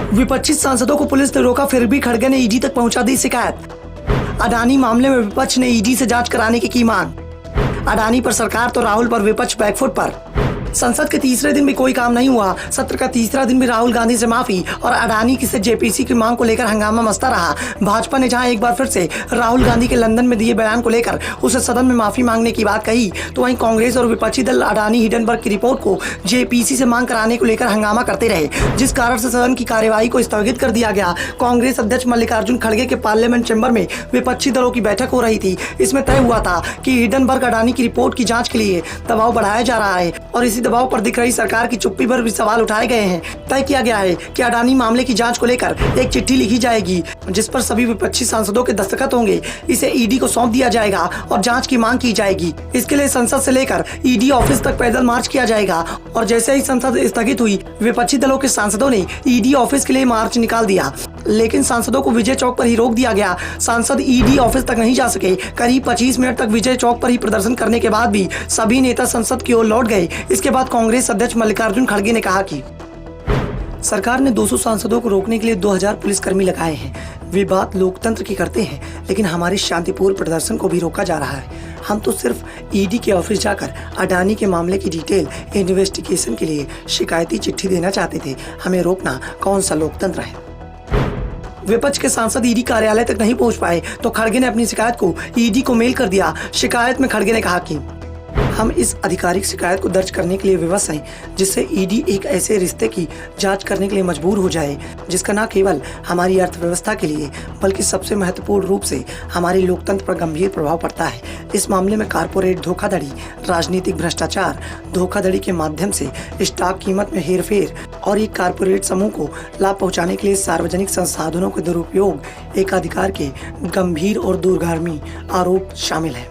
विपक्षी सांसदों को पुलिस ने रोका, फिर भी खड़गे ने ईडी तक पहुंचा दी शिकायत। अडानी मामले में विपक्ष ने ईडी से जांच कराने की मांग। अडानी पर सरकार तो राहुल पर विपक्ष बैकफुट पर। संसद के तीसरे दिन भी कोई काम नहीं हुआ। सत्र का तीसरा दिन भी राहुल गांधी से माफी और अडानी की से जेपीसी की मांग को लेकर हंगामा मचता रहा। भाजपा ने जहां एक बार फिर से राहुल गांधी के लंदन में दिए बयान को लेकर उसे सदन में माफी मांगने की बात कही, तो वहीं कांग्रेस और विपक्षी दल अडानी हिडनबर्ग की रिपोर्ट को जेपीसी से मांग कराने को लेकर हंगामा करते रहे, जिस कारण से सदन की कार्यवाही को स्थगित कर दिया गया। कांग्रेस अध्यक्ष मल्लिकार्जुन खड़गे के पार्लियामेंट चैम्बर में विपक्षी दलों की बैठक हो रही थी। इसमें तय हुआ था कि हिडनबर्ग अडानी की रिपोर्ट की जांच के लिए दबाव बढ़ाया जा रहा है और इसी दबाव पर दिख रही सरकार की चुप्पी पर भी सवाल उठाए गए हैं। तय किया गया है कि अडानी मामले की जांच को लेकर एक चिट्ठी लिखी जाएगी, जिस पर सभी विपक्षी सांसदों के दस्तखत होंगे। इसे ईडी को सौंप दिया जाएगा और जांच की मांग की जाएगी। इसके लिए संसद से लेकर ईडी ऑफिस तक पैदल मार्च किया जाएगा और जैसे ही संसद स्थगित हुई, विपक्षी दलों के सांसदों ने ईडी ऑफिस के लिए मार्च निकाल दिया, लेकिन सांसदों को विजय चौक पर ही रोक दिया गया। सांसद ईडी ऑफिस तक नहीं जा सके। करीब 25 मिनट तक विजय चौक पर ही प्रदर्शन करने के बाद भी सभी नेता संसद की ओर लौट गए। इसके बाद कांग्रेस अध्यक्ष मल्लिकार्जुन खड़गे ने कहा कि सरकार ने 200 सांसदों को रोकने के लिए 2000 पुलिसकर्मी लगाए हैं। वे बात लोकतंत्र की करते हैं, लेकिन हमारे शांतिपूर्ण प्रदर्शन को भी रोका जा रहा है। हम तो सिर्फ ईडी के ऑफिस जाकर अडानी के मामले की डिटेल इन्वेस्टिगेशन के लिए शिकायती चिट्ठी देना चाहते थे। हमें रोकना कौन सा लोकतंत्र है। विपक्ष के सांसद ईडी कार्यालय तक नहीं पहुंच पाए तो खड़गे ने अपनी शिकायत को ईडी को मेल कर दिया। शिकायत में खड़गे ने कहा कि हम इस आधिकारिक शिकायत को दर्ज करने के लिए विवश हैं, जिससे ईडी एक ऐसे रिश्ते की जांच करने के लिए मजबूर हो जाए जिसका न केवल हमारी अर्थव्यवस्था के लिए बल्कि सबसे महत्वपूर्ण रूप से हमारे लोकतंत्र पर गंभीर प्रभाव पड़ता है। इस मामले में कारपोरेट धोखाधड़ी, राजनीतिक भ्रष्टाचार, धोखाधड़ी के माध्यम से स्टॉक कीमत में हेरफेर और एक कारपोरेट समूह को लाभ पहुंचाने के लिए सार्वजनिक संसाधनों के दुरुपयोग एकाधिकार के गंभीर और दूरगामी आरोप शामिल है।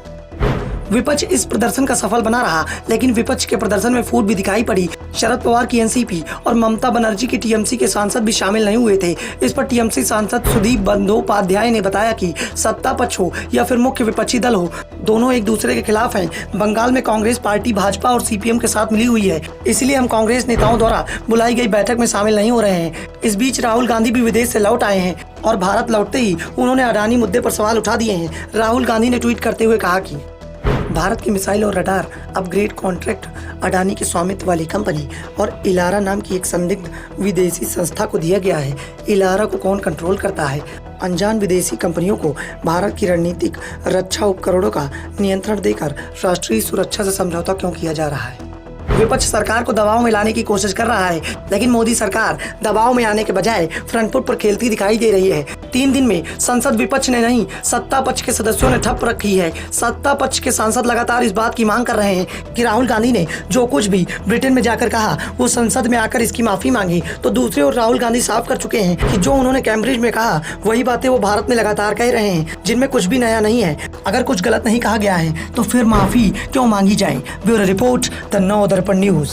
विपक्ष इस प्रदर्शन का सफल बना रहा, लेकिन विपक्ष के प्रदर्शन में फूट भी दिखाई पड़ी। शरद पवार की एनसीपी और ममता बनर्जी की टीएमसी के सांसद भी शामिल नहीं हुए थे। इस पर टीएमसी सांसद सुदीप बंदोपाध्याय ने बताया कि सत्ता पक्ष हो या फिर मुख्य विपक्षी दल हो, दोनों एक दूसरे के खिलाफ हैं। बंगाल में कांग्रेस पार्टी भाजपा और सीपीएम के साथ मिली हुई है, इसलिए हम कांग्रेस नेताओं द्वारा बुलाई गई बैठक में शामिल नहीं हो रहे हैं। इस बीच राहुल गांधी भी विदेश से लौट आए हैं और भारत लौटते ही उन्होंने अडानी मुद्दे पर सवाल उठा दिए हैं। राहुल गांधी ने ट्वीट करते हुए कहा कि भारत की मिसाइल और रडार अपग्रेड कॉन्ट्रैक्ट अडानी के स्वामित्व वाली कंपनी और इलारा नाम की एक संदिग्ध विदेशी संस्था को दिया गया है। इलारा को कौन कंट्रोल करता है? अनजान विदेशी कंपनियों को भारत की रणनीतिक रक्षा उपकरणों का नियंत्रण देकर राष्ट्रीय सुरक्षा से समझौता क्यों किया जा रहा है? विपक्ष सरकार को दबाव में लाने की कोशिश कर रहा है, लेकिन मोदी सरकार दबाव में आने के बजाय फ्रंट फुट पर खेलती दिखाई दे रही है। 3 दिन में संसद विपक्ष ने नहीं, सत्ता पक्ष के सदस्यों ने ठप रखी है। सत्ता पक्ष के सांसद लगातार इस बात की मांग कर रहे हैं कि राहुल गांधी ने जो कुछ भी ब्रिटेन में जाकर कहा वो संसद में आकर इसकी माफी मांगी। तो दूसरी ओर राहुल गांधी साफ कर चुके हैं कि जो उन्होंने कैम्ब्रिज में कहा वही बातें वो भारत में लगातार कह रहे हैं, जिनमें कुछ भी नया नहीं है। अगर कुछ गलत नहीं कहा गया है तो फिर माफी क्यों मांगी जाए? ब्यूरो रिपोर्ट, द नव दर्पण न्यूज।